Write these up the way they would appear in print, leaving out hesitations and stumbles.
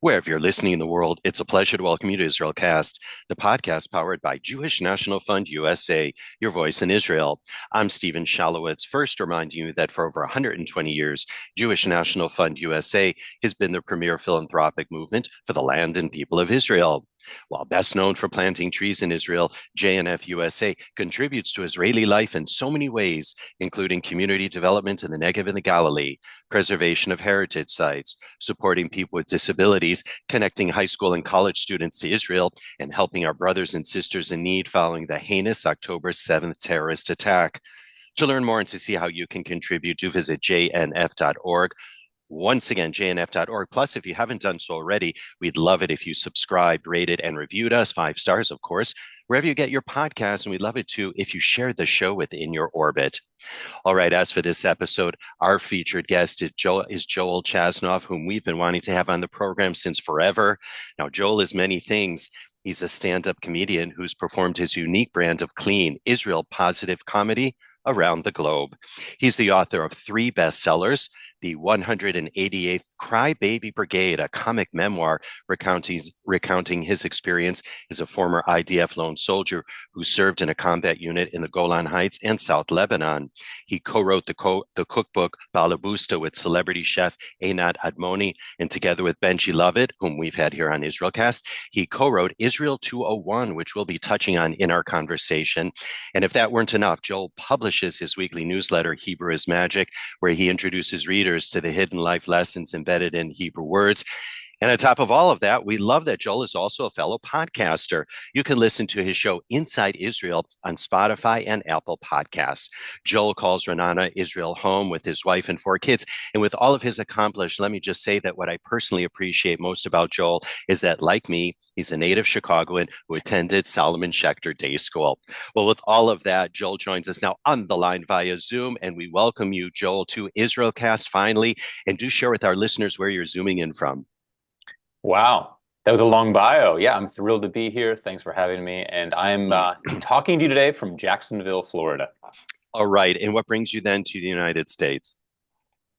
Wherever you're listening in the world, it's a pleasure to welcome you to IsraelCast, the podcast powered by Jewish National Fund USA, your voice in Israel. I'm Steven Shalowitz, first reminding you that for over 120 years, Jewish National Fund USA has been the premier philanthropic movement for the land and people of Israel. While best known for planting trees in Israel, JNF USA contributes to Israeli life in so many ways, including community development in the Negev and the Galilee, preservation of heritage sites, supporting people with disabilities, connecting high school and college students to Israel, and helping our brothers and sisters in need following the heinous October 7th terrorist attack. To learn more and to see how you can contribute, do visit jnf.org. Once again, jnf.org. Plus, if you haven't done so already, we'd love it if you subscribed, rated, and reviewed us, 5 stars, of course, wherever you get your podcasts. And we'd love it too if you shared the show within your orbit. All right, as for this episode, our featured guest is Joel Chasnoff, whom we've been wanting to have on the program since forever. Now, Joel is many things. He's a stand-up comedian who's performed his unique brand of clean, Israel positive comedy around the globe. He's the author of 3 bestsellers, the 188th Crybaby Brigade, a comic memoir recounting his experience as a former IDF lone soldier who served in a combat unit in the Golan Heights and South Lebanon. He co-wrote the cookbook Balaboosta with celebrity chef Einat Admony, and together with Benji Lovett, whom we've had here on IsraelCast, he co-wrote Israel 201, which we'll be touching on in our conversation. And if that weren't enough, Joel publishes his weekly newsletter, Hebrew is Magic, where he introduces readers to the hidden life lessons embedded in Hebrew words. And on top of all of that, we love that Joel is also a fellow podcaster. You can listen to his show Inside Israel on Spotify and Apple Podcasts. Joel calls Renana Israel home with his wife and 4 kids. And with all of his accomplished, let me just say that what I personally appreciate most about Joel is that, like me, he's a native Chicagoan who attended Solomon Schechter Day School. Well, with all of that, Joel joins us now on the line via Zoom, and we welcome you, Joel, to IsraelCast finally. And do share with our listeners where you're Zooming in from. Wow, that was a long bio. Yeah, I'm thrilled to be here. Thanks for having me. And I'm talking to you today from Jacksonville, Florida. All right. And what brings you then to the United States?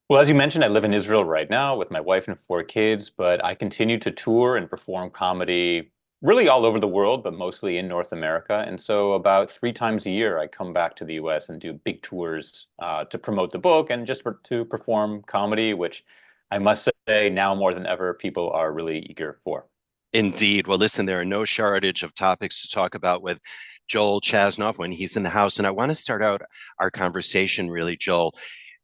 Well, as you mentioned, I live in Israel right now with my wife and 4 kids, but I continue to tour and perform comedy really all over the world, but mostly in North America. And so about 3 times a year, I come back to the US and do big tours to promote the book and just to perform comedy, which I must say now more than ever, people are really eager for. Indeed. Well, listen, there are no shortage of topics to talk about with Joel Chasnoff when he's in the house. And I want to start out our conversation, really, Joel,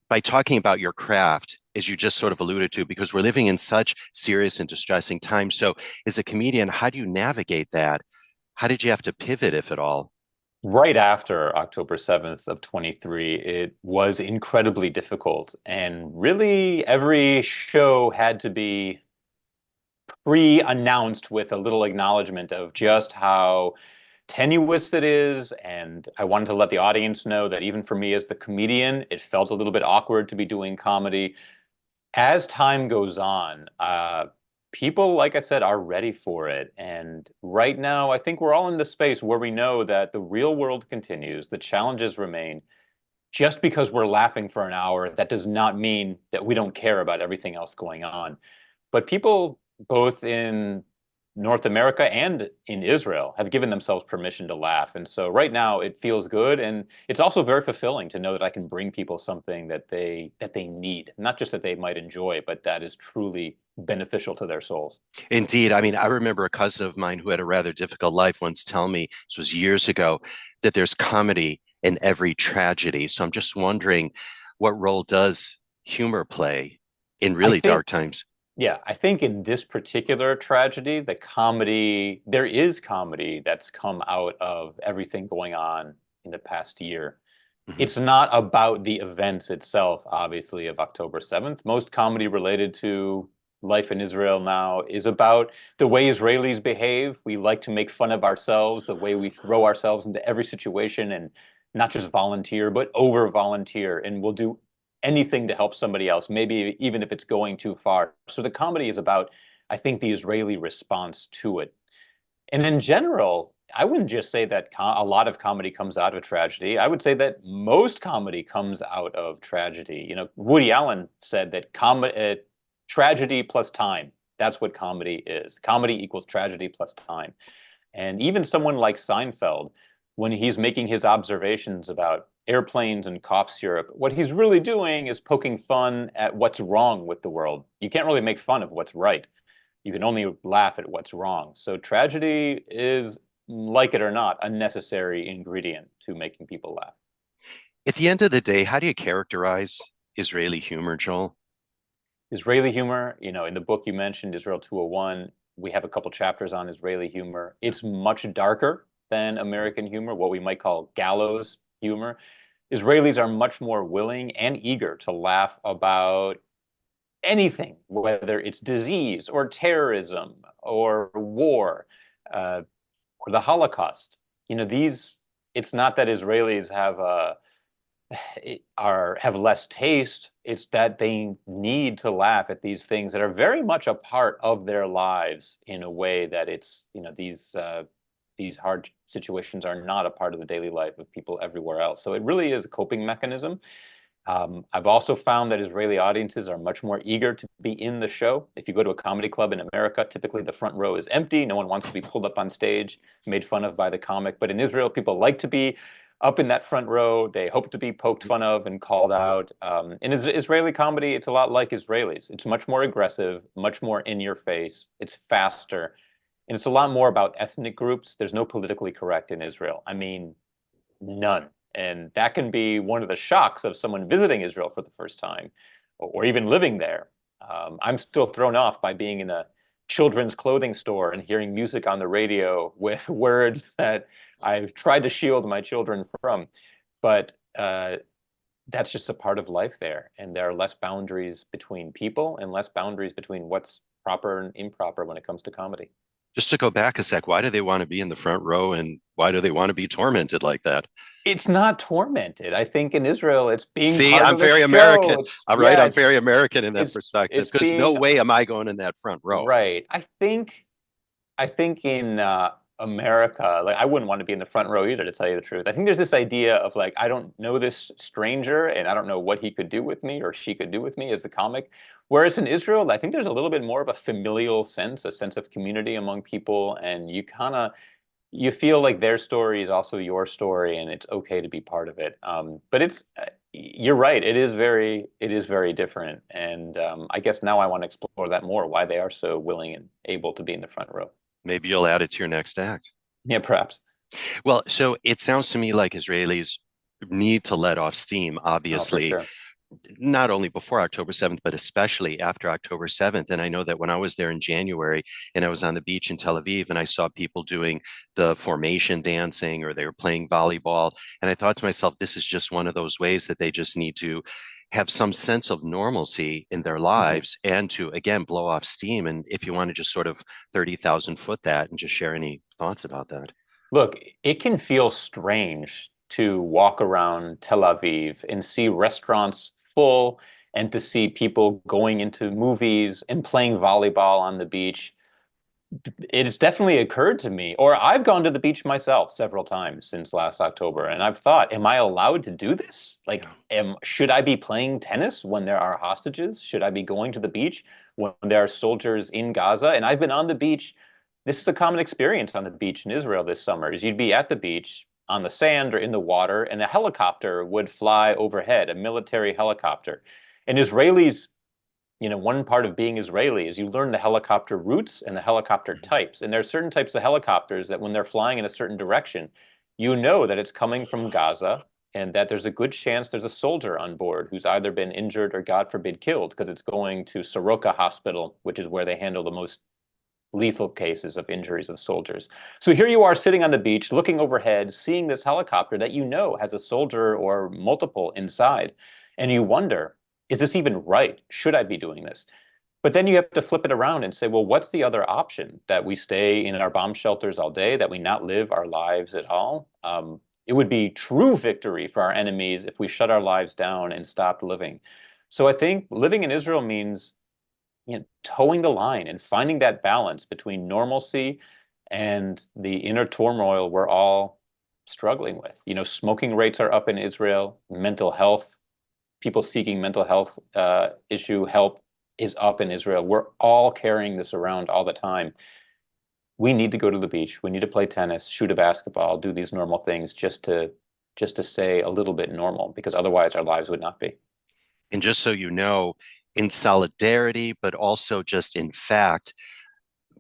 by talking about your craft, as you just sort of alluded to, because we're living in such serious and distressing times. So, as a comedian, how do you navigate that? How did you have to pivot, if at all? Right after October 7th of 23, it was incredibly difficult. And really, every show had to be pre-announced with a little acknowledgement of just how tenuous it is. And I wanted to let the audience know that even for me as the comedian, it felt a little bit awkward to be doing comedy. As time goes on, people, like I said, are ready for it. And right now, I think we're all in the space where we know that the real world continues, the challenges remain. Just because we're laughing for an hour, that does not mean that we don't care about everything else going on. But people, both in North America and in Israel, have given themselves permission to laugh. And so right now it feels good. And it's also very fulfilling to know that I can bring people something that they need, not just that they might enjoy, but that is truly beneficial to their souls. Indeed. I mean, I remember a cousin of mine who had a rather difficult life once tell me, this was years ago, that there's comedy in every tragedy. So I'm just wondering, what role does humor play in I really think dark times? Yeah, I think in this particular tragedy, there is comedy that's come out of everything going on in the past year. Mhm. It's not about the events itself, obviously, of October 7th. Most comedy related to life in Israel now is about the way Israelis behave. We like to make fun of ourselves, the way we throw ourselves into every situation and not just volunteer, but over volunteer. And we'll do anything to help somebody else, maybe even if it's going too far. So the comedy is about, I think, the Israeli response to it. And in general, I wouldn't just say that a lot of comedy comes out of tragedy. I would say that most comedy comes out of tragedy. You know, Woody Allen said that tragedy plus time That's what comedy is. Comedy equals tragedy plus time. And even someone like Seinfeld, when he's making his observations about airplanes and cough syrup, what he's really doing is poking fun at what's wrong with the world. You can't really make fun of what's right. You can only laugh at what's wrong. So tragedy is, like it or not, a necessary ingredient to making people laugh. At the end of the day, how do you characterize Israeli humor, Joel? Israeli humor, in the book you mentioned, Israel 201, we have a couple chapters on Israeli humor. It's much darker than American humor, what we might call gallows humor. Israelis are much more willing and eager to laugh about anything, whether it's disease or terrorism or war, uh, or the Holocaust. It's not that Israelis have less taste. It's that they need to laugh at these things that are very much a part of their lives in a way that these hard situations are not a part of the daily life of people everywhere else. So it really is a coping mechanism. I've also found that Israeli audiences are much more eager to be in the show. If you go to a comedy club in America, typically the front row is empty. No one wants to be pulled up on stage, made fun of by the comic. But in Israel, people like to be up in that front row. They hope to be poked fun of and called out. In Israeli comedy, it's a lot like Israelis. It's much more aggressive, much more in your face. It's faster. And it's a lot more about ethnic groups. There's no politically correct in Israel. I mean, none. And that can be one of the shocks of someone visiting Israel for the first time or even living there. I'm still thrown off by being in a children's clothing store and hearing music on the radio with words that I've tried to shield my children from. But that's just a part of life there. And there are less boundaries between people and less boundaries between what's proper and improper when it comes to comedy. Just to go back a sec, why do they want to be in the front row and why do they want to be tormented like that? It's not tormented. I think in Israel, it's being See, part I'm of the very show. American. It's I'm right. yeah, I'm very American in that it's perspective it's because no being way am I going in that front row. right. I think in America, like I wouldn't want to be in the front row either, to tell you the truth. I think there's this idea of like I don't know this stranger and I don't know what he could do with me or she could do with me as the comic. Whereas in Israel, I think there's a little bit more of a familial sense, a sense of community among people, and you feel like their story is also your story, and it's okay to be part of it. But you're right. It is very different, and I guess now I want to explore that more. Why they are so willing and able to be in the front row. Maybe you'll add it to your next act. Yeah, perhaps. Well, so it sounds to me like Israelis need to let off steam, Oh, for obviously, sure. not only before October 7th, but especially after October 7th. And I know that when I was there in January and I was on the beach in Tel Aviv and I saw people doing the formation dancing or they were playing volleyball. And I thought to myself, this is just one of those ways that they just need to have some sense of normalcy in their Mhm. lives and to, again, blow off steam. And if you want to just sort of 30,000 foot that and just share any thoughts about that. Look, it can feel strange to walk around Tel Aviv and see restaurants full and to see people going into movies and playing volleyball on the beach. It has definitely occurred to me, or I've gone to the beach myself several times since last October, and I've thought, am I allowed to do this? Like, Yeah. should I be playing tennis when there are hostages? Should I be going to the beach when there are soldiers in Gaza? And I've been on the beach. This is a common experience on the beach in Israel this summer, is you'd be at the beach on the sand or in the water, and a helicopter would fly overhead, a military helicopter. And Israelis, one part of being Israeli is you learn the helicopter routes and the helicopter types. And there are certain types of helicopters that when they're flying in a certain direction, you know that it's coming from Gaza and that there's a good chance there's a soldier on board who's either been injured or, God forbid, killed because it's going to Soroka Hospital, which is where they handle the most lethal cases of injuries of soldiers. So here you are sitting on the beach, looking overhead, seeing this helicopter that you know has a soldier or multiple inside. And you wonder, is this even right? Should I be doing this? But then you have to flip it around and say, well, what's the other option? That we stay in our bomb shelters all day, that we not live our lives at all? It would be true victory for our enemies if we shut our lives down and stopped living. So I think living in Israel means towing the line and finding that balance between normalcy and the inner turmoil we're all struggling with. Smoking rates are up in Israel, mental health, people seeking mental health issue help is up in Israel. We're all carrying this around all the time. We need to go to the beach. We need to play tennis, shoot a basketball, do these normal things just to stay a little bit normal, because otherwise our lives would not be. And just so you know, in solidarity, but also just in fact,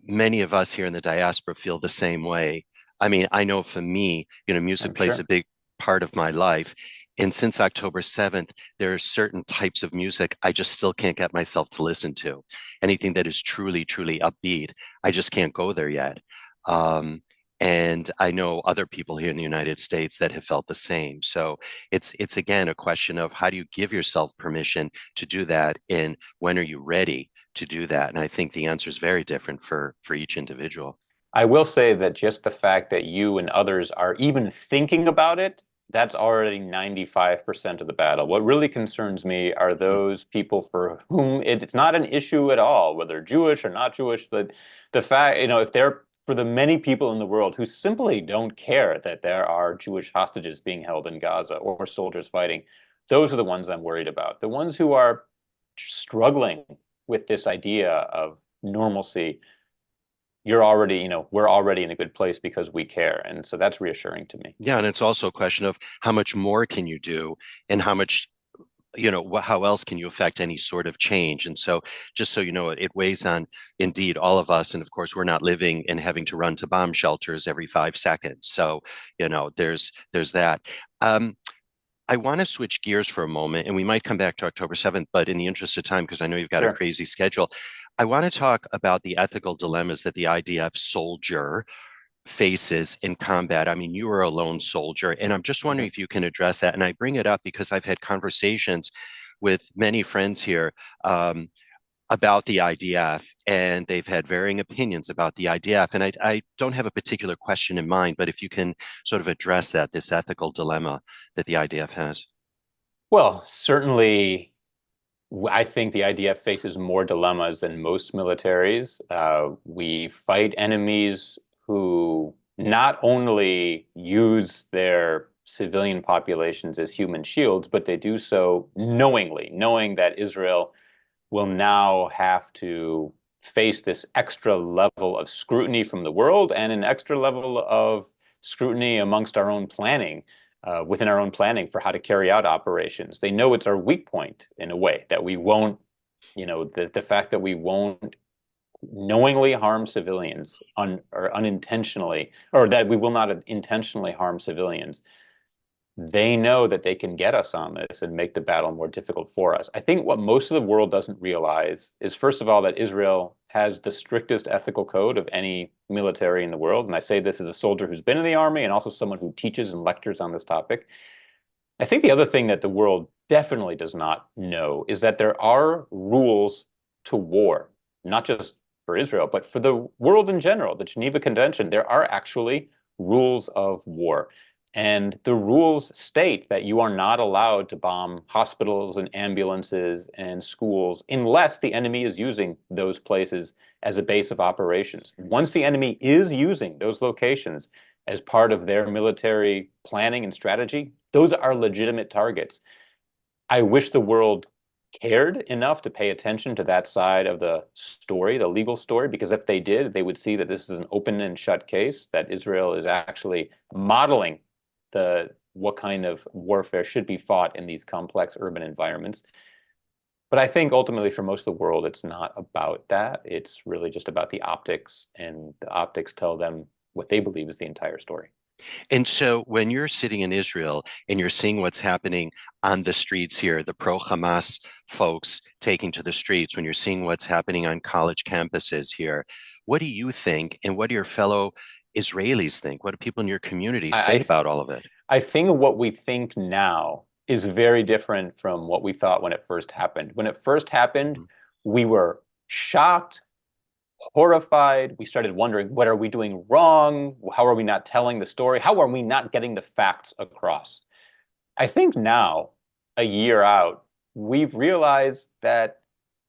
many of us here in the diaspora feel the same way. I mean, I know for me, music I'm plays a sure. big part of my life. And since October 7th, there are certain types of music I just still can't get myself to listen to. Anything that is truly, truly upbeat, I just can't go there yet. Um, and I know other people here in the United States that have felt the same. So it's again a question of how do you give yourself permission to do that, and when are you ready to do that? And I think the answer is very different for each individual. I will say that just the fact that you and others are even thinking about it, that's already 95% of the battle. What really concerns me are Mm. those people for whom it's not an issue at all, whether Jewish or not Jewish, but the fact, if they're for the many people in the world who simply don't care that there are Jewish hostages being held in Gaza or soldiers fighting, those are the ones I'm worried about. The ones who are struggling with this idea of normalcy, we're already in a good place because we care. And so that's reassuring to me. Yeah, and it's also a question of how much more can you do, and how much, how else can you affect any sort of change? And so, just so you know, it weighs on indeed all of us. And of course, we're not living and having to run to bomb shelters every 5 seconds. So, there's that. Um, I want to switch gears for a moment, and we might come back to October 7th, but in the interest of time, because I know you've got a Sure. crazy schedule, I want to talk about the ethical dilemmas that the IDF soldier faces in combat. I mean, you were a lone soldier, and I'm just wondering Mhm. if you can address that. And I bring it up because I've had conversations with many friends here about the IDF, and they've had varying opinions about the IDF. And I don't have a particular question in mind, but if you can sort of address that, this ethical dilemma that the IDF has. Well, certainly, I think the IDF faces more dilemmas than most militaries. We fight enemies who not only use their civilian populations as human shields, but they do so knowingly, knowing that Israel will now have to face this extra level of scrutiny from the world and an extra level of scrutiny amongst our own planning, within our own planning for how to carry out operations. They know it's our weak point in a way that we won't, the fact that we won't knowingly harm civilians or unintentionally, or that we will not intentionally harm civilians, they know that they can get us on this and make the battle more difficult for us. I think what most of the world doesn't realize is, first of all, that Israel has the strictest ethical code of any military in the world. And I say this as a soldier who's been in the army and also someone who teaches and lectures on this topic. I think the other thing that the world definitely does not know is that there are rules to war, not just for Israel, but for the world in general. The Geneva Convention, there are actually rules of war. And the rules state that you are not allowed to bomb hospitals and ambulances and schools unless the enemy is using those places as a base of operations. Once the enemy is using those locations as part of their military planning and strategy, those are legitimate targets. I wish the world cared enough to pay attention to that side of the story, the legal story, because if they did, they would see that this is an open and shut case, that Israel is actually modeling what kind of warfare should be fought in these complex urban environments. But I think ultimately for most of the world, it's not about that. It's really just about the optics, and the optics tell them what they believe is the entire story. And so when you're sitting in Israel and you're seeing what's happening on the streets here, the pro-Hamas folks taking to the streets, when you're seeing what's happening on college campuses here, what do you think, and what do your fellow Israelis think? What do people in your community say I, about all of it? I think what we think now is very different from what we thought when it first happened. When it first happened, Mm. we were shocked, horrified. We started wondering, what are we doing wrong? How are we not telling the story? How are we not getting the facts across? I think now, a year out, we've realized that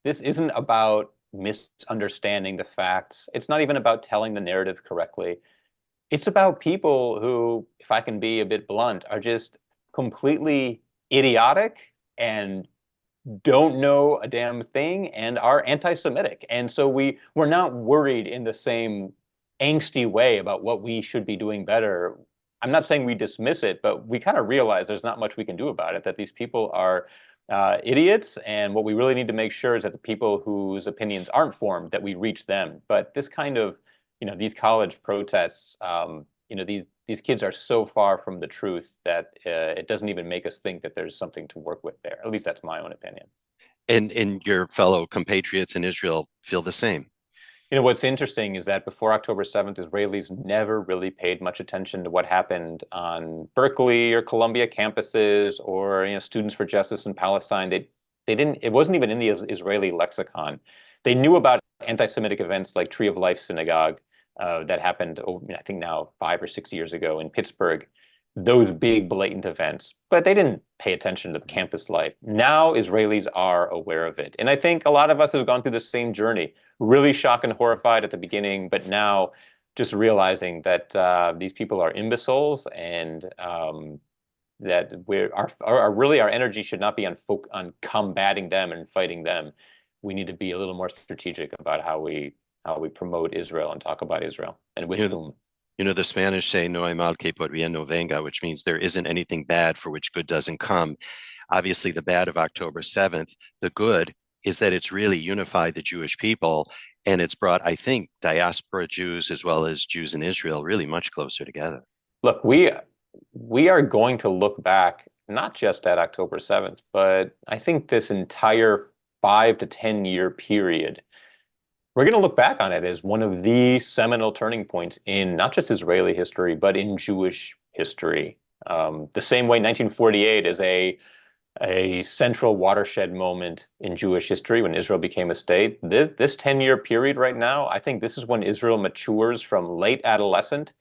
this isn't about misunderstanding the facts. It's not even about telling the narrative correctly. It's about people who, if I can be a bit blunt, are just completely idiotic and don't know a damn thing and are anti-Semitic. And so we're not worried in the same angsty way about what we should be doing better. I'm not saying we dismiss it, but we kind of realize there's not much we can do about it, that these people are idiots. And what we really need to make sure is that the people whose opinions aren't formed, that we reach them. But this kind of, these college protests, these kids are so far from the truth that it doesn't even make us think that there's something to work with there. At least that's my own opinion. And your fellow compatriots in Israel feel the same. What's interesting is that before October 7th, Israelis never really paid much attention to what happened on Berkeley or Columbia campuses or, Students for Justice in Palestine. They didn't, it wasn't even in the Israeli lexicon. They knew about anti-Semitic events like Tree of Life Synagogue that happened, I think now 5 or 6 years ago in Pittsburgh, those big blatant events, but they didn't pay attention to the campus life. Now Israelis are aware of it. And I think a lot of us have gone through the same journey, really shocked and horrified at the beginning, but now just realizing that these people are imbeciles and that our energy should not be on combating them and fighting them. We need to be a little more strategic about how we promote Israel and talk about Israel and with whom. The Spanish say no hay mal que por bien no venga, which means there isn't anything bad for which good doesn't come. Obviously, the bad of October 7th, the good is that it's really unified the Jewish people, and it's brought, I think, diaspora Jews as well as Jews in Israel really much closer together. Look, we are going to look back not just at October 7th, but I think this entire 5 to 10 year period, we're going to look back on it as one of the seminal turning points in not just Israeli history, but in Jewish history. The same way 1948 is a central watershed moment in Jewish history when Israel became a state. This 10-year period right now, I think this is when Israel matures from late adolescent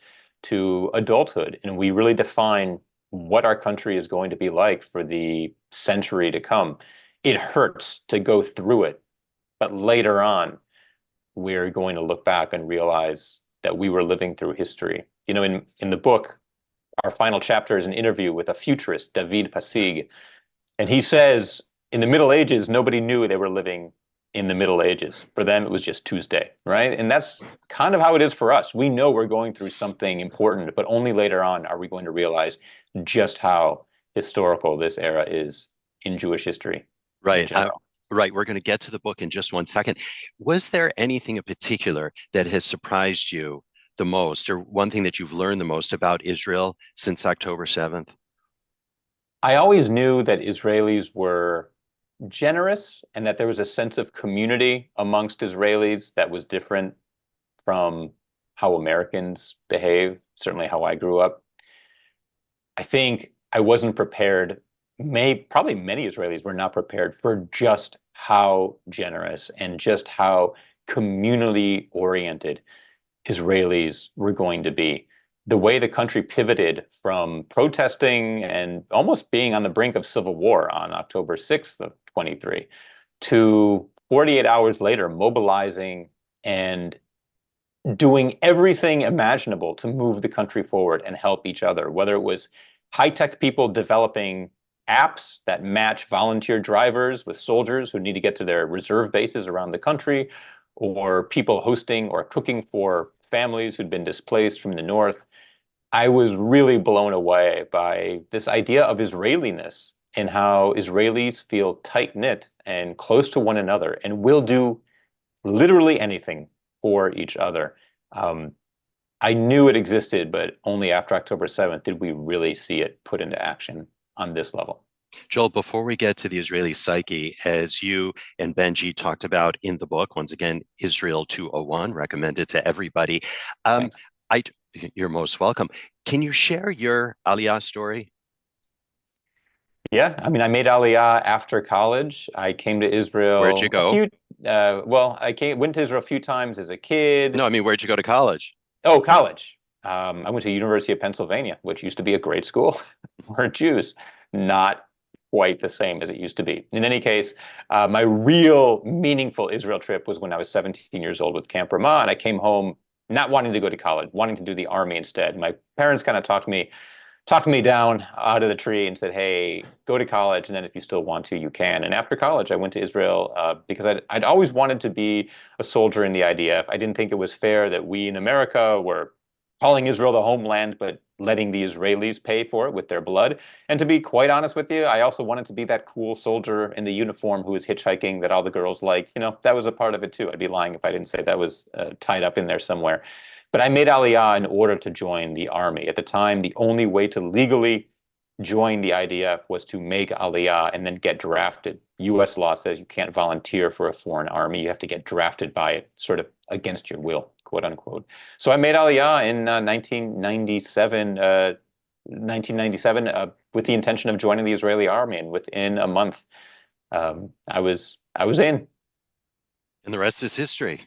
to adulthood. And we really define what our country is going to be like for the century to come. It hurts to go through it, but later on, we're going to look back and realize that we were living through history. In the book, our final chapter is an interview with a futurist, David Passig, and he says in the Middle Ages, nobody knew they were living in the Middle Ages. For them, it was just Tuesday, right? And that's kind of how it is for us. We know we're going through something important, but only later on are we going to realize just how historical this era is in Jewish history. Right. Right. We're going to get to the book in just one second. Was there anything in particular that has surprised you the most, or one thing that you've learned the most about Israel since October 7th? I always knew that Israelis were generous and that there was a sense of community amongst Israelis that was different from how Americans behave, certainly how I grew up. I think I wasn't prepared. Probably many Israelis were not prepared for just how generous and just how communally oriented Israelis were going to be. The way the country pivoted from protesting and almost being on the brink of civil war on October 6th of 23 to 48 hours later mobilizing and doing everything imaginable to move the country forward and help each other, whether it was high-tech people developing apps that match volunteer drivers with soldiers who need to get to their reserve bases around the country, or people hosting or cooking for families who'd been displaced from the north. I was really blown away by this idea of Israeliness and how Israelis feel tight-knit and close to one another and will do literally anything for each other. I knew it existed, but only after October 7th did we really see it put into action on this level. Joel, before we get to the Israeli psyche, as you and Benji talked about in the book, once again, Israel 201, recommended to everybody. You're most welcome. Can you share your Aliyah story? Yeah, I mean, I made Aliyah after college. I came to Israel. Where'd you go? Went to Israel a few times as a kid. No, I mean, where'd you go to college? Oh, college. I went to University of Pennsylvania, which used to be a great school. We're Jews, not quite the same as it used to be. In any case, my real meaningful Israel trip was when I was 17 years old with Camp Ramah, and I came home not wanting to go to college, wanting to do the army instead. My parents kind of talked me talked me down out of the tree and said, "Hey, go to college, and then if you still want to, you can." And after college, I went to Israel because I'd always wanted to be a soldier in the IDF. I didn't think it was fair that we in America were calling Israel the homeland, but letting the Israelis pay for it with their blood. And to be quite honest with you, I also wanted to be that cool soldier in the uniform who was hitchhiking that all the girls liked. That was a part of it too. I'd be lying if I didn't say that was tied up in there somewhere. But I made Aliyah in order to join the army. At the time, the only way to legally join the IDF was to make Aliyah and then get drafted. U.S. law says you can't volunteer for a foreign army. You have to get drafted by it, sort of against your will, quote unquote. So I made Aliyah in 1997 with the intention of joining the Israeli army, and within a month, I was in. And the rest is history.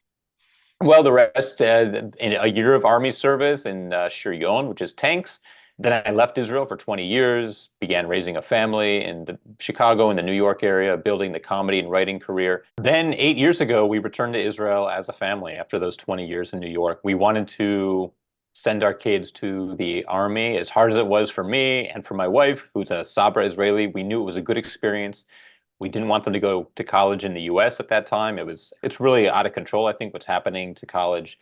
Well, the rest, in a year of army service in Shiryon, which is tanks. Then I left Israel for 20 years, began raising a family in Chicago and the New York area, building the comedy and writing career. Then 8 years ago, we returned to Israel as a family after those 20 years in New York. We wanted to send our kids to the army, as hard as it was for me and for my wife, who's a Sabra Israeli. We knew it was a good experience. We didn't want them to go to college in the US at that time. It's really out of control, I think, what's happening to college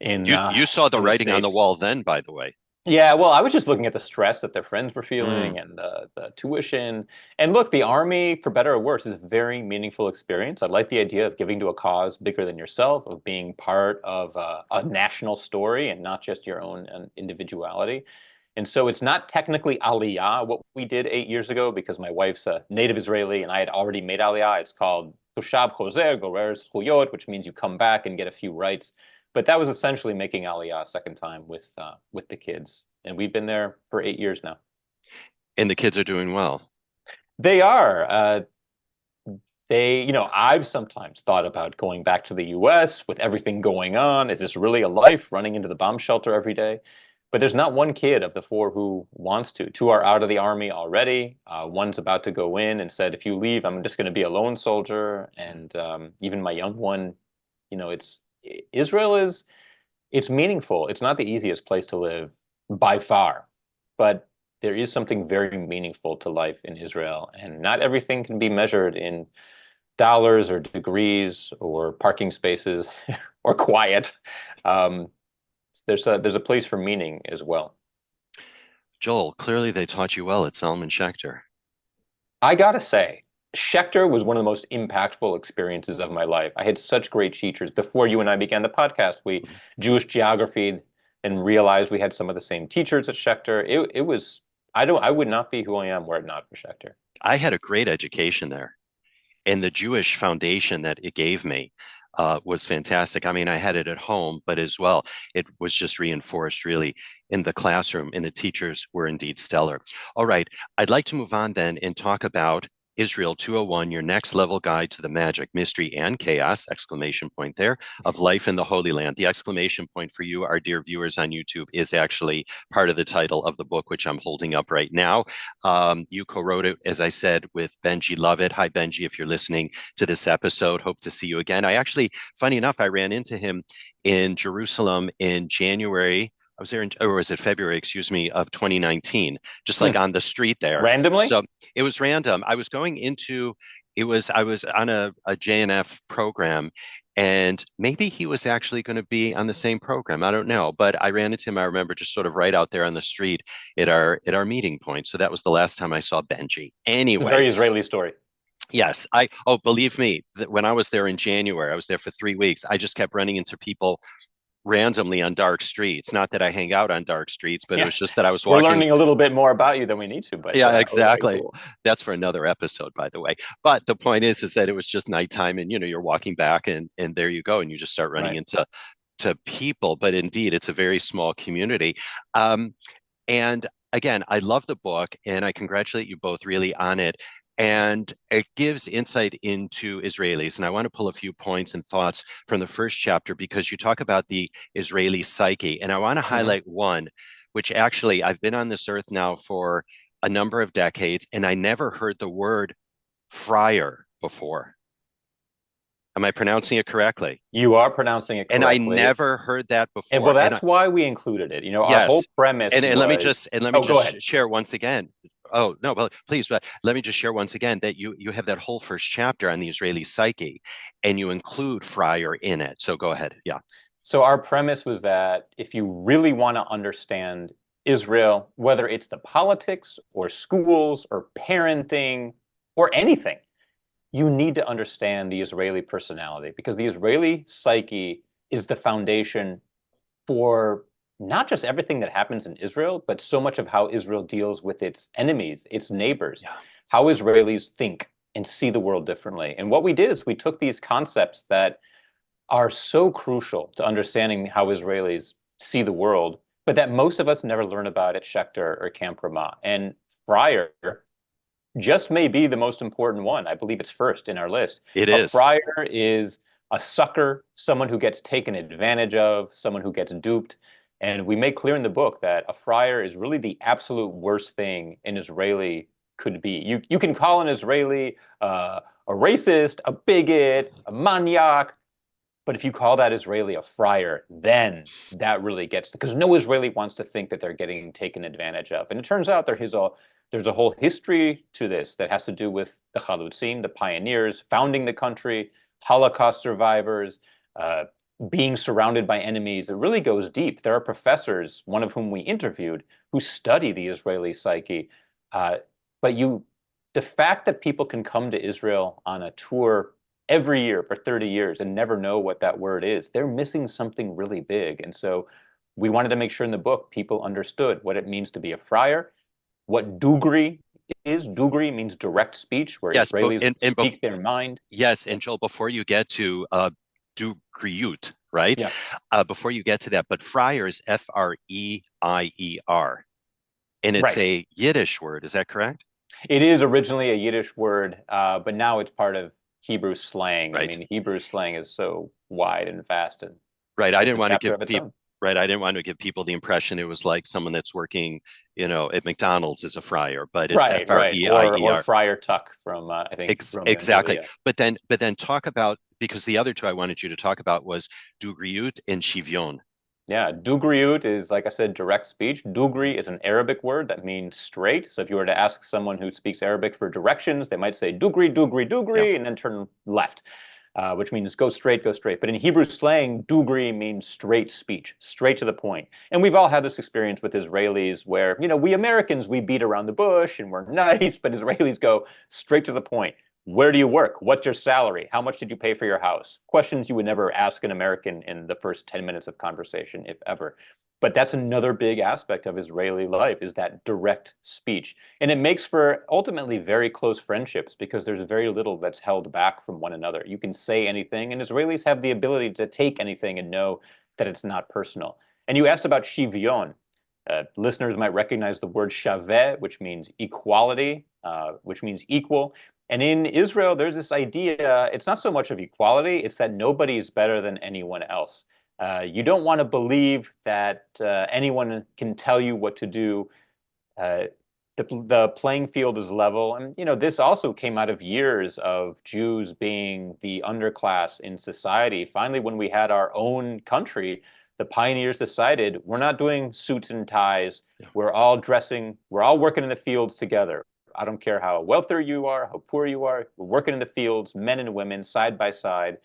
in You saw the in the writing on the States. wall then, by the way. Yeah, well, I was just looking at the stress that their friends were Mm. feeling and the tuition. And look, the army, for better or worse, is a very meaningful experience. I like the idea of giving to a cause bigger than yourself, of being part of a national story and not just your own individuality. And so it's not technically Aliyah, what we did 8 years ago, because my wife's a native Israeli and I had already made Aliyah. It's called Toshav Chozer Gorer Zchuyot, which means you come back and get a few rights. But that was essentially making Aliyah a second time with the kids. And we've been there for 8 years now. And the kids are doing well. They are. I've sometimes thought about going back to the US with everything going on. Is this really a life, running into the bomb shelter every day? But there's not one kid of the four who wants to. Two are out of the army already. One's about to go in and said, if you leave, I'm just going to be a lone soldier. And even my young one, it's Israel is it's meaningful. It's not the easiest place to live by far, but there is something very meaningful to life in Israel, and not everything can be measured in dollars or degrees or parking spaces or quiet. Um, there's a place for meaning as well. Joel, clearly they taught you well at Salman Schechter. I gotta say, Schechter was one of the most impactful experiences of my life. I had such great teachers. Before you and I began the podcast, we Jewish geography and realized we had some of the same teachers at Schechter. It was I would not be who I am were it not for Schechter. I had a great education there, and the Jewish foundation that it gave me was fantastic. I mean, I had it at home, but as well, it was just reinforced really in the classroom, and the teachers were indeed stellar. All right, I'd like to move on then and talk about Israel 201, your next level guide to the magic, mystery, and chaos, exclamation point there, of life in the Holy Land. The exclamation point for you, our dear viewers on YouTube, is actually part of the title of the book, which I'm holding up right now. You co-wrote it, as I said, with Benji Lovett. Hi, Benji, if you're listening to this episode. Hope to see you again. I actually, funny enough, I ran into him in Jerusalem in January. I was there in, or was it February, excuse me, of 2019, just like Hmm. on the street there. Randomly? So it was random. I was going into, I was on a JNF program, and maybe he was actually going to be on the same program. I don't know, but I ran into him. I remember just sort of right out there on the street at our meeting point. So that was the last time I saw Benji. It's a Anyway, very Israeli story. yes, oh, believe me, that when I was there in January, I was there for 3 weeks. I just kept running into people randomly on dark streets. Not that I hang out on dark streets, but it Yeah. was just that I was We're walking. learning a little bit more about you than we need to, but Yeah, okay, exactly. cool. That's for another episode, by the way. But the point is that it was just nighttime, and you're walking back, and there you go, and you just start running Right. into people. But indeed, it's a very small community. Um, and again, I love the book, and I congratulate you both really on it. And it gives insight into Israelis. And I want to pull a few points and thoughts from the first chapter because you talk about the Israeli psyche. And I want to Hmm. highlight one, which actually I've been on this earth now for a number of decades, and I never heard the word friar before. Am I pronouncing it correctly? You are pronouncing it And I correctly. never heard that And well, before. And that's why we included it. Our whole yes, premise and let me was, just oh, go ahead. share once again. Oh no, well, please, but let me just share once again that you have that whole first chapter on the Israeli psyche, and you include Fryer in it. So go ahead. Yeah, So our premise was that if you really want to understand Israel, whether it's the politics or schools or parenting or anything, you need to understand the Israeli personality because the Israeli psyche is the foundation for not just everything that happens in Israel, but so much of how Israel deals with its enemies, its neighbors, yeah, how Israelis think and see the world differently. And what we did is we took these concepts that are so crucial to understanding how Israelis see the world, but that most of us never learn about at Schechter or Camp Ramah. And Fryer just may be the most important one. I believe it's first in our list. it A is. friar is a sucker, someone who gets taken advantage of, someone who gets duped. And we make clear in the book that a friar is really the absolute worst thing an Israeli could be. You can call an Israeli a racist, a bigot, a maniac, but if you call that Israeli a friar, then that really gets because no Israeli wants to think that they're getting taken advantage of. And it turns out there's a whole history to this that has to do with the Chalutzim, the pioneers, founding the country, Holocaust survivors, uh, being surrounded by enemies. It really goes deep. There are professors, one of whom we interviewed, who study the Israeli psyche. Uh, but the fact that people can come to Israel on a tour every year for 30 years and never know what that word is, they're missing something really big. And so we wanted to make sure in the book people understood what it means to be a friar, what Dugri is. Dugri means direct speech, where Yes, but Israelis speak their mind. yes, Yeah. and Joel, before you get to do griut, right? Yeah. Before you get to that, but Fryer is Freier, and it's Right. a Yiddish word. Is that correct? It is originally a Yiddish word, but now it's part of Hebrew slang. I Right. mean, Hebrew slang is so wide and vast, and Right. I it's didn't a want to chapter give of its people own. right. I didn't want to give people the impression it was like someone that's working, at McDonald's as a fryer, but it's Right, F R right. E I E Or R. Friar Tuck from I think Romeo and Exactly. Juliet. But then talk about because the other two I wanted you to talk about was Dugriut and Shivyon. Yeah, Dugriut is, like I said, direct speech. Dugri is an Arabic word that means straight. So if you were to ask someone who speaks Arabic for directions, they might say Dugri, Dugri, Yeah. Dugri, and then turn left, which means go straight, go straight. But in Hebrew slang, Dugri means straight speech, straight to the point. And we've all had this experience with Israelis where, we Americans, we beat around the bush and we're nice, but Israelis go straight to the point. Where do you work? What's your salary? How much did you pay for your house? Questions you would never ask an American in the first 10 minutes of conversation, if ever. But that's another big aspect of Israeli life is that direct speech. And it makes for ultimately very close friendships because there's very little that's held back from one another. You can say anything, and Israelis have the ability to take anything and know that it's not personal. And you asked about shivyon. Listeners might recognize the word shaveh, which means equality, which means equal. And in Israel, there's this idea, it's not so much of equality, it's that nobody is better than anyone else. You don't want to believe that anyone can tell you what to do. Uh, the playing field is level. And, this also came out of years of Jews being the underclass in society. Finally, when we had our own country, the pioneers decided we're not doing suits and ties. Yeah. We're all working in the fields together. I don't care how wealthy you are, how poor you are. We're working in the fields, men and women, side by side.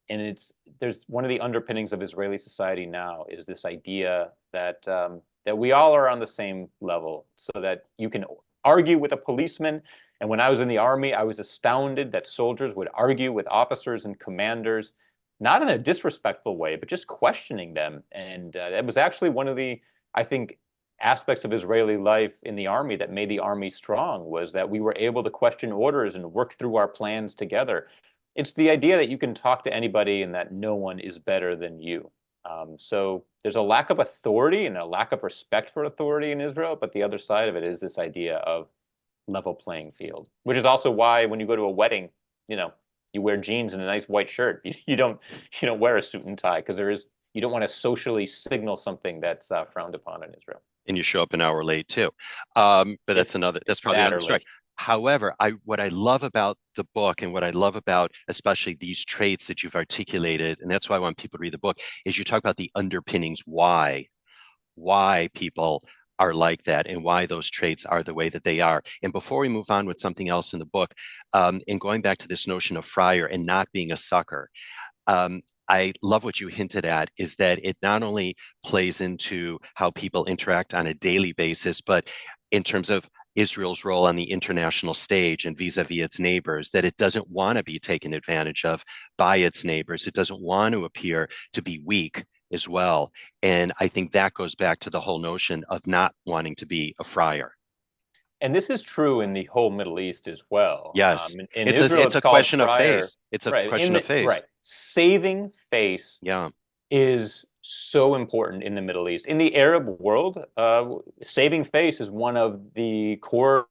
And there's one of the underpinnings of Israeli society now is this idea that we all are on the same level, so that you can argue with a policeman. And when I was in the army, I was astounded that soldiers would argue with officers and commanders, not in a disrespectful way, but just questioning them. And that was actually one of the, I think, aspects of Israeli life in the army that made the army strong was that we were able to question orders and work through our plans together. It's the idea that you can talk to anybody and that no one is better than you. So there's a lack of authority and a lack of respect for authority in Israel, but the other side of it is this idea of level playing field, which is also why when you go to a wedding, you wear jeans and a nice white shirt. You don't wear a suit and tie because you don't want to socially signal something that's frowned upon in Israel. And you show up an hour late too. But If that's if probably that another or story. late. However, what I love about the book and what I love about especially these traits that you've articulated, and that's why I want people to read the book, is you talk about the underpinnings why people are like that and why those traits are the way that they are. And before we move on with something else in the book, and going back to this notion of friar and not being a sucker, I love what you hinted at is that it not only plays into how people interact on a daily basis, but in terms of Israel's role on the international stage and vis-a-vis its neighbors, that it doesn't want to be taken advantage of by its neighbors. It doesn't want to appear to be weak as well. And I think that goes back to the whole notion of not wanting to be a friar. And this is true in the whole Middle East as well. Yes. In It's a Israel, it's it's a called question of friar. face. It's a Right. question of face. Right. Saving face Yeah. is so important in the Middle East. In the Arab world, saving face is one of the core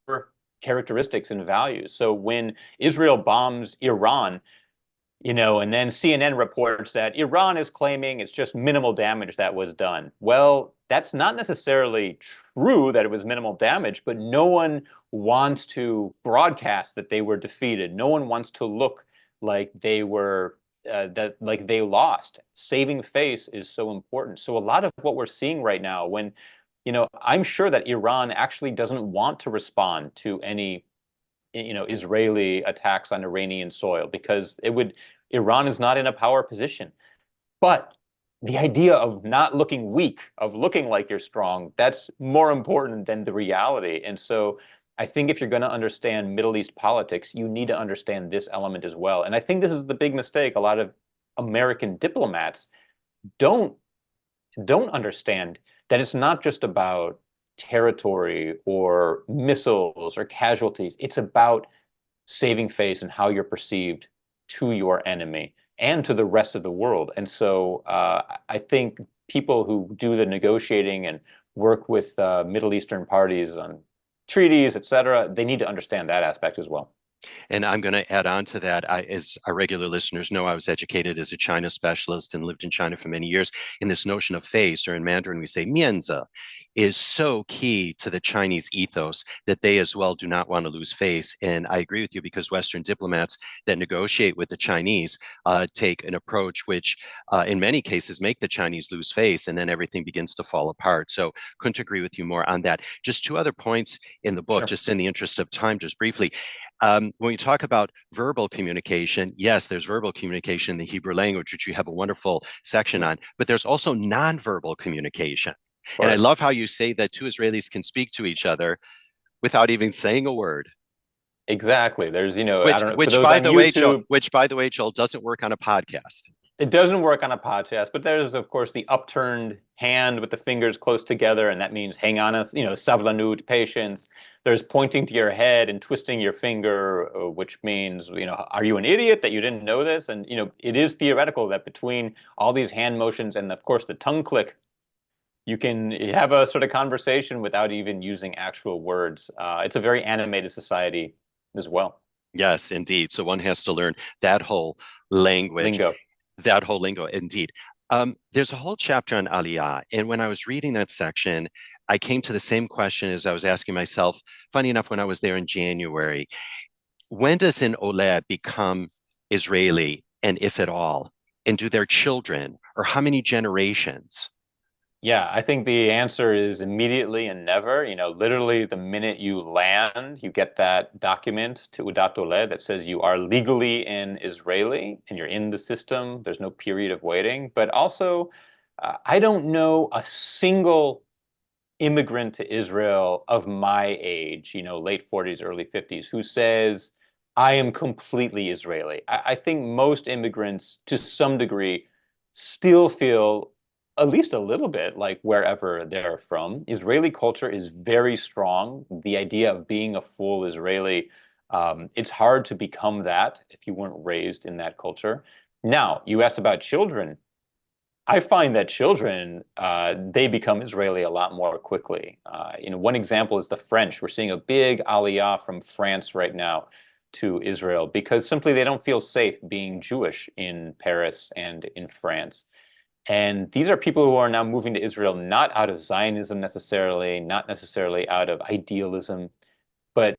characteristics and values. So when Israel bombs Iran, and then CNN reports that Iran is claiming it's just minimal damage that was done. Well, that's not necessarily true that it was minimal damage, but no one wants to broadcast that they were defeated. No one wants to look like they were that like they lost. Saving face is so important. So a lot of what we're seeing right now, I'm sure that Iran actually doesn't want to respond to any Israeli attacks on Iranian soil because Iran is not in a power position. But the idea of not looking weak, of looking like you're strong, that's more important than the reality. And so I think if you're going to understand Middle East politics, you need to understand this element as well. And I think this is the big mistake. A lot of American diplomats don't don't understand that it's not just about territory or missiles or casualties. It's about saving face and how you're perceived to your enemy and to the rest of the world. And so I think people who do the negotiating and work with Middle Eastern parties on treaties, et cetera, they need to understand that aspect as well. And I'm going to add on to that. As our regular listeners know, I was educated as a China specialist and lived in China for many years. And this notion of face, or in Mandarin, we say mianzi, is so key to the Chinese ethos that they as well do not want to lose face. And I agree with you because Western diplomats that negotiate with the Chinese take an approach which, in many cases, make the Chinese lose face, and then everything begins to fall apart. So couldn't agree with you more on that. Just two other points in the book, Sure. just in the interest of time, just briefly. When we talk about verbal communication, yes, there's verbal communication in the Hebrew language, which you have a wonderful section on, but there's also nonverbal communication. Of And I course. love how you say that two Israelis can speak to each other without even saying a word. Exactly. There's, I Which, don't know, for which those by on the way, Joel, YouTube, doesn't work on a podcast. it doesn't work on a podcast, but there's, of course, the upturned hand with the fingers close together, and that means hang on, sablanut, patience. There's pointing to your head and twisting your finger, which means, are you an idiot that you didn't know this? And, it is theoretical that between all these hand motions and, of course, the tongue click, you can have a sort of conversation without even using actual words. It's a very animated society as well. Yes, indeed. So one has to learn that whole language, Lingo. that whole lingo, indeed. There's a whole chapter on Aliyah. And when I was reading that section, I came to the same question as I was asking myself, funny enough, when I was there in January. When does an Oled become Israeli, and if at all? And do their children, or how many generations? Yeah, I think the answer is immediately and never. Literally the minute you land, you get that document to Udatole that says you are legally an Israeli and you're in the system. There's no period of waiting. But also, I don't know a single immigrant to Israel of my age, late 40s, early 50s, who says, I am completely Israeli. I think most immigrants, to some degree, still feel at least a little bit like wherever they're from. Israeli culture is very strong. The idea of being a full Israeli, it's hard to become that if you weren't raised in that culture. Now, you asked about children. I find that children, they become Israeli a lot more quickly. One example is the French. We're seeing a big aliyah from France right now to Israel because simply they don't feel safe being Jewish in Paris and in France. And these are people who are now moving to Israel not out of Zionism necessarily, not necessarily out of idealism, but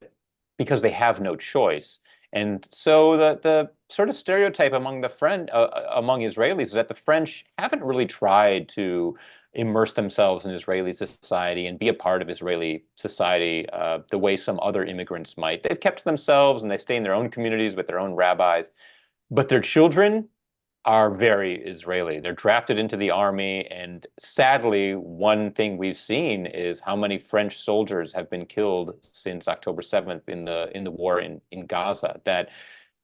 because they have no choice. And so the sort of stereotype among among Israelis is that the French haven't really tried to immerse themselves in Israeli society and be a part of Israeli society the way some other immigrants might. They've kept to themselves and they stay in their own communities with their own rabbis. But their children are very Israeli. They're drafted into the army, and sadly, one thing we've seen is how many French soldiers have been killed since October 7th in the war in Gaza. That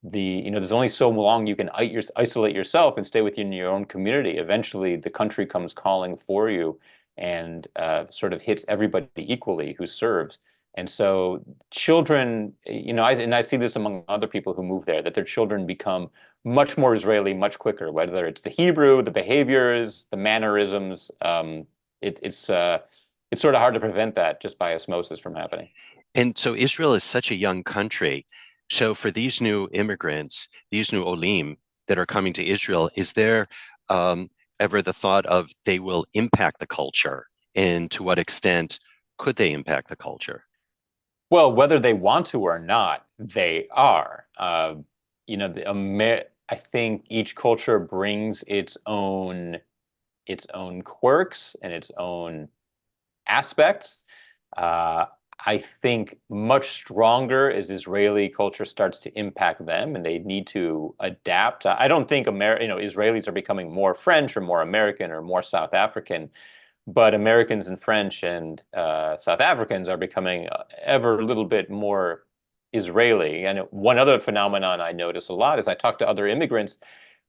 there's only so long you can isolate yourself and stay within your own community. Eventually, the country comes calling for you and sort of hits everybody equally who serves. And so children, I see this among other people who move there, that their children become much more Israeli much quicker, whether it's the Hebrew, the behaviors, the mannerisms. It's sort of hard to prevent that just by osmosis from happening. And so Israel is such a young country. So for these new immigrants, these new olim that are coming to Israel, is there ever the thought of they will impact the culture? And to what extent could they impact the culture? Well, whether they want to or not, they are. I think each culture brings its own quirks and its own aspects. Uh, I think much stronger as Israeli culture starts to impact them, and they need to adapt. I don't think Israelis are becoming more French or more American or more South African, but Americans and French and South Africans are becoming ever a little bit more Israeli. And one other phenomenon I notice a lot is I talk to other immigrants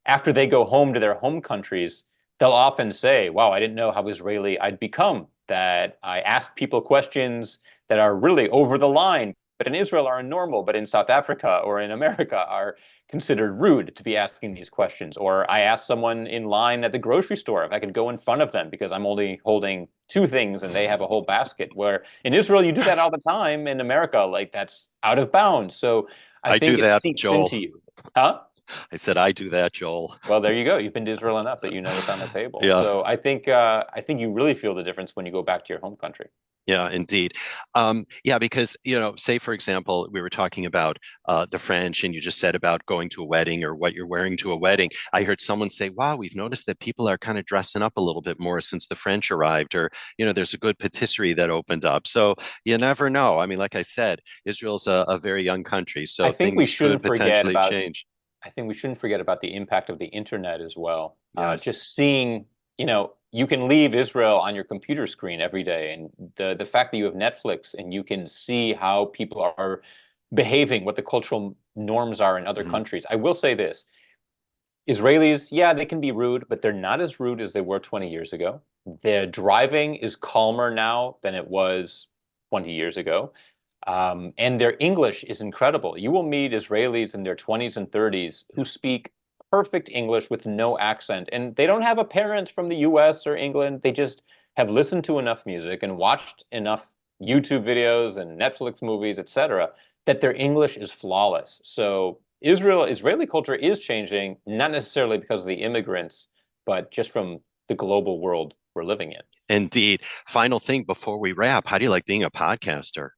after they go home to their home countries, they'll often say, "Wow, I didn't know how Israeli I'd become. That I ask people questions that are really over the line, but in Israel are normal, but in South Africa or in America are considered rude to be asking these questions." Or I asked someone in line at the grocery store if I could go in front of them because I'm only holding two things and they have a whole basket. Where in Israel, you do that all the time. In America, like that's out of bounds. So I I do think it that, seeps into Joel. you. Huh? I said I do that, Joel. Well, there you go. You've been to Israel enough that you know what's on the table. Yeah. So I think you really feel the difference when you go back to your home country. Yeah, indeed. Yeah, because, say, for example, we were talking about the French, and you just said about going to a wedding or what you're wearing to a wedding. I heard someone say, wow, we've noticed that people are kind of dressing up a little bit more since the French arrived, or, there's a good patisserie that opened up. So you never know. I mean, like I said, Israel's a very young country, I so think we things could shouldn't forget potentially about change. I think we shouldn't forget about the impact of the internet as well. Yes. Just seeing, you can leave Israel on your computer screen every day, and the fact that you have Netflix and you can see how people are behaving, what the cultural norms are in other Mhm. countries. I will say this. Israelis, yeah, they can be rude, but they're not as rude as they were 20 years ago. Their driving is calmer now than it was 20 years ago. And their English is incredible. You will meet Israelis in their 20s and 30s who speak perfect English with no accent. And they don't have a parent from the US or England. They just have listened to enough music and watched enough YouTube videos and Netflix movies, etc., that their English is flawless. So Israeli culture is changing, not necessarily because of the immigrants, but just from the global world we're living in. Indeed. Final thing before we wrap, how do you like being a podcaster?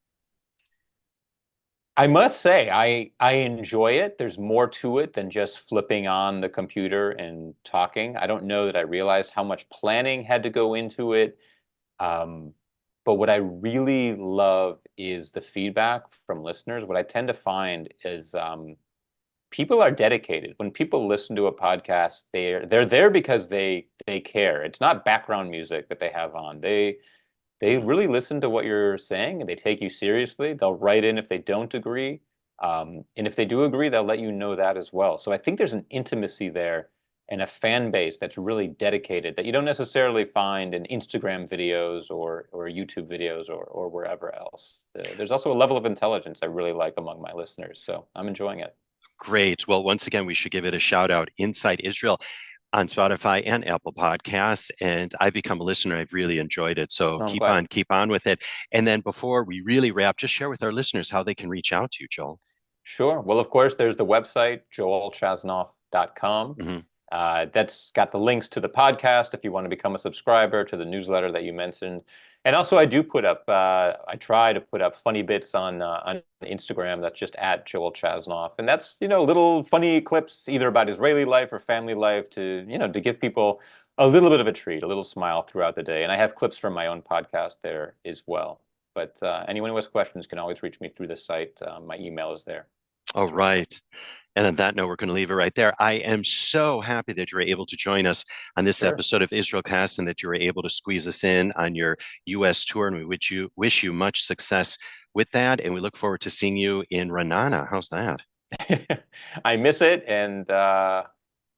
I must say, I enjoy it. There's more to it than just flipping on the computer and talking. I don't know that I realized how much planning had to go into it. Um, but what I really love is the feedback from listeners. What I tend to find is people are dedicated. When people listen to a podcast, they're there because they care. It's not background music that they have on. They really listen to what you're saying and they take you seriously. They'll write in if they don't agree. And if they do agree, they'll let you know that as well. So I think there's an intimacy there and a fan base that's really dedicated that you don't necessarily find in Instagram videos or YouTube videos or wherever else. There's also a level of intelligence I really like among my listeners. So I'm enjoying it. Great. Well, once again, we should give it a shout out Inside Israel on Spotify and Apple Podcasts. And I've become a listener. I've really enjoyed it. So So I'm glad. keep on with it. And then before we really wrap, just share with our listeners how they can reach out to you, Joel. Sure. Well, of course, there's the website, joelchasnoff.com. Mhm. That's got the links to the podcast if you want to become a subscriber, to the newsletter that you mentioned. And also, I do put up, I try to put up funny bits on Instagram. That's just at Joel Chasnoff. And that's, little funny clips either about Israeli life or family life to give people a little bit of a treat, a little smile throughout the day. And I have clips from my own podcast there as well. But anyone who has questions can always reach me through the site. My email is there All as well. right. And on that note, we're going to leave it right there. I am so happy that you were able to join us on this Sure. episode of IsraelCast and that you were able to squeeze us in on your U.S. tour. And we wish you much success with that. And we look forward to seeing you in Renana. How's that? I miss it, and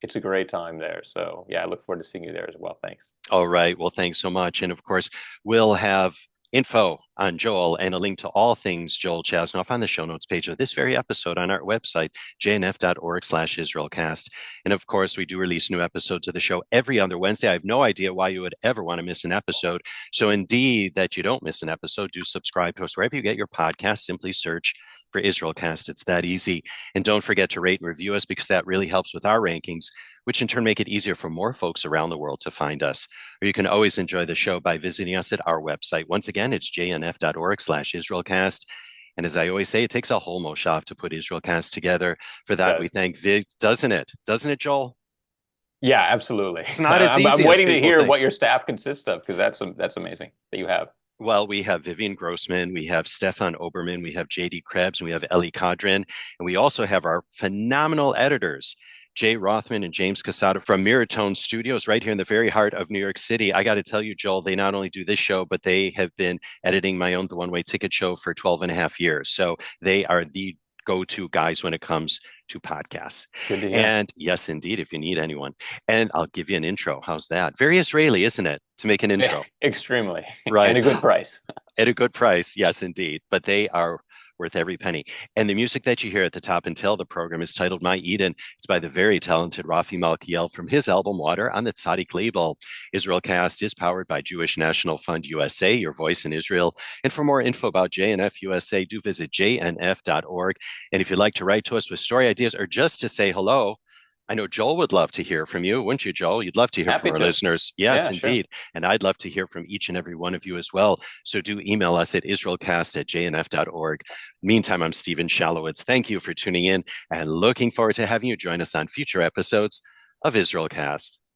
it's a great time there. So, yeah, I look forward to seeing you there as well. Thanks. All right. Well, thanks so much. And of course, we'll have info on Joel and a link to all things Joel Chasnoff on the show notes page of this very episode on our website, jnf.org/IsraelCast. And of course, we do release new episodes of the show every other Wednesday. I have no idea why you would ever want to miss an episode. So indeed, that you don't miss an episode, do subscribe to us wherever you get your podcast. Simply search for IsraelCast. It's that easy. And don't forget to rate and review us because that really helps with our rankings, which in turn make it easier for more folks around the world to find us. Or you can always enjoy the show by visiting us at our website. Once again, it's jnf.org/IsraelCast. And as I always say, it takes a whole moshav to put IsraelCast together. For It that, we does. thank Vic, doesn't it? Doesn't it, Joel? Yeah, absolutely. It's not as I'm easy as waiting to people hear think. what your staff consists of because that's amazing that you have. Well, we have Vivian Grossman, we have Stefan Oberman, we have JD Krebs, and we have Ellie Cadrin, and we also have our phenomenal editors, Jay Rothman and James Casada from Miratone Studios, right here in the very heart of New York City. I got to tell you, Joel, they not only do this show, but they have been editing my own The One Way Ticket show for 12 and a half years. So they are the go-to guys when it comes to podcasts. Good to hear. And yes, indeed, if you need anyone. And I'll give you an intro. How's that? Very Israeli, isn't it, to make an intro? Extremely. And Right. a good price. At a good price, yes, indeed. But they are worth every penny. And the music that you hear at the top and tail of the program is titled My Eden. It's by the very talented Rafi Malkiel from his album Water on the Tzaddik label. IsraelCast is powered by Jewish National Fund USA, your voice in Israel. And for more info about JNF USA, do visit jnf.org. And if you'd like to write to us with story ideas or just to say hello, I know Joel would love to hear from you, wouldn't you, Joel? You'd love to hear from Happy our to. listeners. Yes, Yeah, sure. indeed. And I'd love to hear from each and every one of you as well. So do email us at israelcast@jnf.org. Meantime, I'm Steven Shalowitz. Thank you for tuning in and looking forward to having you join us on future episodes of IsraelCast.